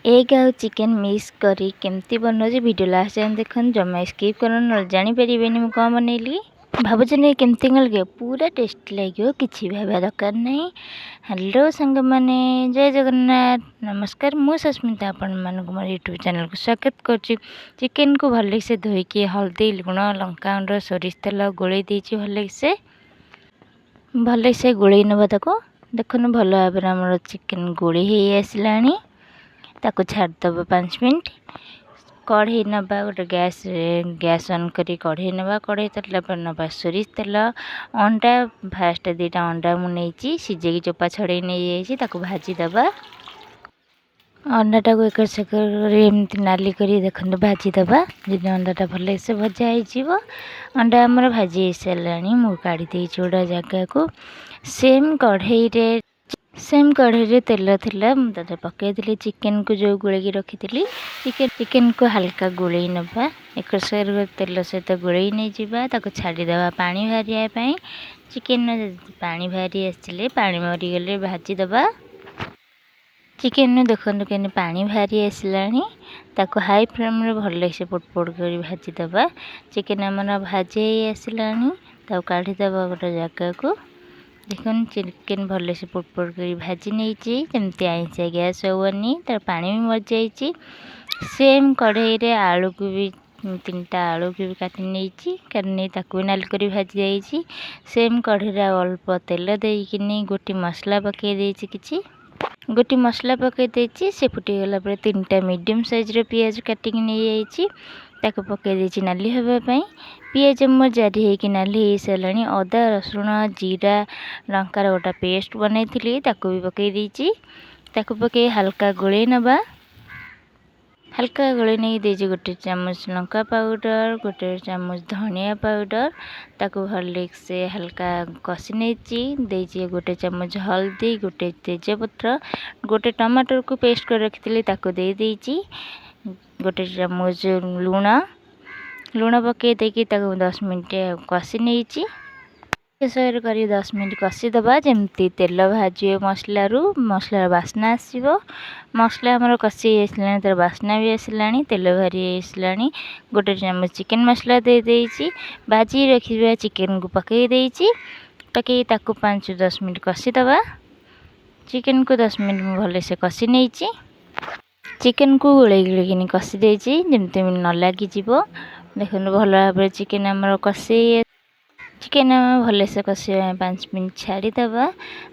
Egg आउ chicken mix करी केमती बनाऊँ वीडियो लास्ट टाइम देखन जमा स्किप कर जापर मु कौन बनैली भावुन केमती लगे पूरा टेस्टी लगे किसी भाव दरकार नहीं। हेलो सांग माने जय जगन्नाथ नमस्कार मु सस्मिता आपण मानक मोर यूट्यूब चैनल को स्वागत करुच्ची। चिकेन को भल से धोईकी हल्दी लुण लंका गुंड सोरिष तेल गोले भल से गोले नवा ताको देखुन भल भाव आम चिकेन गोली हो आसला ताको छाड़दब 5 मिनट। कढ़ई नवा गोटे गैस ऑन करी कढ़ई नवा कढ़ई तला पर नवा सोरिष तेल अंडा फास्ट 2टा अंडा मुझे सीझे चोपा छड़े नहीं भाजीदबा। अंडा को एक सेकर नाली कर देखते भाजीदबा जब अंडाटा भल से भजा हो अंडा आमर भाजी हो सारा मु काढ़ी गोटा जगह को सेम कढ़ई तेल थिला मुझे पकईली चिकेन को जो गोल रखी चिकेन को हल्का गोले नवा एक तेल सहित गोले नहीं छाड़ीदे पानी बाहर चिकेन पानी बाहरी आसले पानी मरीगले भाजीदबा। चिकेन देखो के पानी बाहरी आसला हाई फ्लेम रे भल से पोट कर भाजीदबा। चिकेन आमर भाजी आसला काढ़ीदबा गोटे जगह को देखन चिकेन भल से पोट कर भाजी नहीं जमती आईसा गैस होनी तार पानी भी मर जाइए। सेम कढ़ई रे आलू को भी 3टा आलू को भी काटी नहीं भी नाल कर भाजी जाइए। सेम कढ़ई अल्प तेल देकिनी गोटी मसला पकई किसी गोटी मसला पकई से फुटीगला 3टा मीडियम साइज रो पियाज काटिक नहीं ताको पकई नाली हाँपाई पियाज मोर जारी होगी नाली हो सारा अदा रसुण जीरा लंकार गोटा पेस्ट बनई भी पकई पकई हल्का गोले नवा हल्का गोले नहीं देजी गोटे चामच लंका पाउडर गोटे चामच धनिया पाउडर ताको भल से हल्का कषि नहीं गोटे चामच हल्दी गोटे तेजपत्र गोटे टमाटर को पेस्ट कर रखी दे गोटे चामच लुण पकई 10 मिनट कषि नहीं कर 10 मिनट कषिदबा जमती तेल भाजी मसलार बास्ना आसो मसला आमर कषि आसला तार बास्ना भी आसला तेल भारी आसला गोटे चामच चिकेन मसला दे भाजी रखा चिकेन को पकई पकई 5-10 मिनट कषिदबा। चिकेन को 10 मिनट भल से कषि नहीं चिकेन को गोले गोलेकिन कषि जमती न लगी देखो भल भाव चिकेन आमर कषि चिकेन भल से कषा 5 मिनट छाड़ीदबा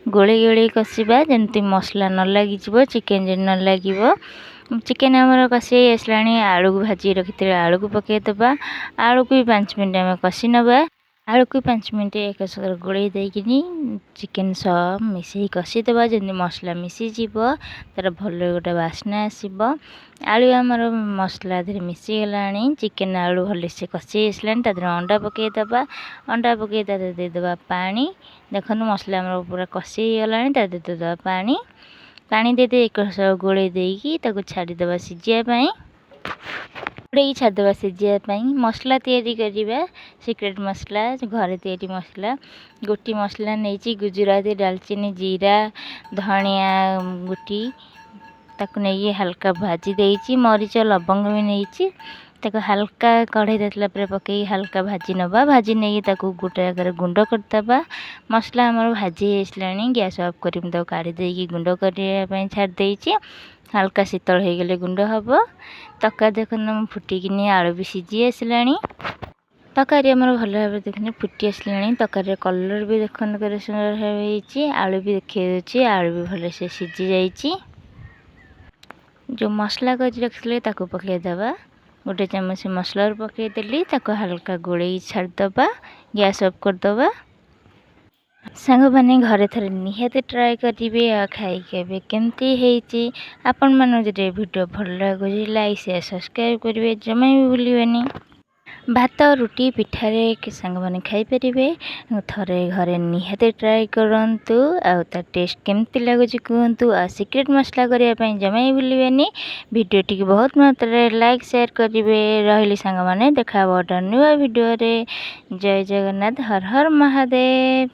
गोले गोले कषा जमती मसला न लगी चिकेन जो न लगे चिकेन आमर कषि आसला आलू को भाजी रखी आलू को पकईदबा आलू को भी 5 मिनट आम कषि नवा आलू को 5 मिनट एक गोले देकिनी चिकेन सब मिसई कषिदबा जमी मसला मिसीज तार भल गोटे बास्ना आसब आलू आमर मसला धीरे मिसीगला चिकेन आलू भल से कषि आसला अंडा पकईदबा अंडा पकई देदबा पानी देखो मसला आमर पूरा कषि गला देदबा पानी पानी दे एक गोले देकी छाड़ीदबा सीझापी गोड़े छाड़दबा सीझापी मसला तैयारी करवा सिक्रेट मसला घरे तैयारी मसला गोटी मसला नहीं गुजराती डालचीनी जीरा धनिया गुटी ताकू नहीं हल्का भाजी देती मरीच लवंग भी नहीं हल्का कढ़ई देला पकई हल्का भाजी नवा भाजी नहीं गोटे जगह गुंड करदबा मसला आमर भाजी आसला गैस ऑफ कर काढ़ी देकी गुंड करने छाड़ी हल्का शीतल हो गले गुंड हम तका देखो फुटिकी आलू भी सीझी आसला तकारी आमर भल भाव देखने फुटी आसला तकारी कलर भी देखने के सुंदर भाव आलू भी देखिए आलू भी भल से सीझी जाइए। जो मसला कर रखी पकईदबा गोटे चामच मसला पकईदेली हल्का गोले छाड़दबा गैस ऑफ करदबा। सांग मैंने घरे थरे निहाती ट्राए करेंगे आ खाई के केमती है आपण मन वीडियो भल लगे लाइक शेयर सब्सक्राइब करेंगे जमा भी भूलिए भात रुटी पिठारे सांग मैंने खाईपर थरे घरे निहाती ट्राए करूँ आ टेस्ट केमती लगुच कहतु आ सिक्रेट मसला करने जमा ही भूलिए वीडियो टी बहुत मात्रा लाइक शेयर करेंगे रही सांग मैंने देखा गोटे नुआ वीडियो रे जय जगन्नाथ हर हर महादेव।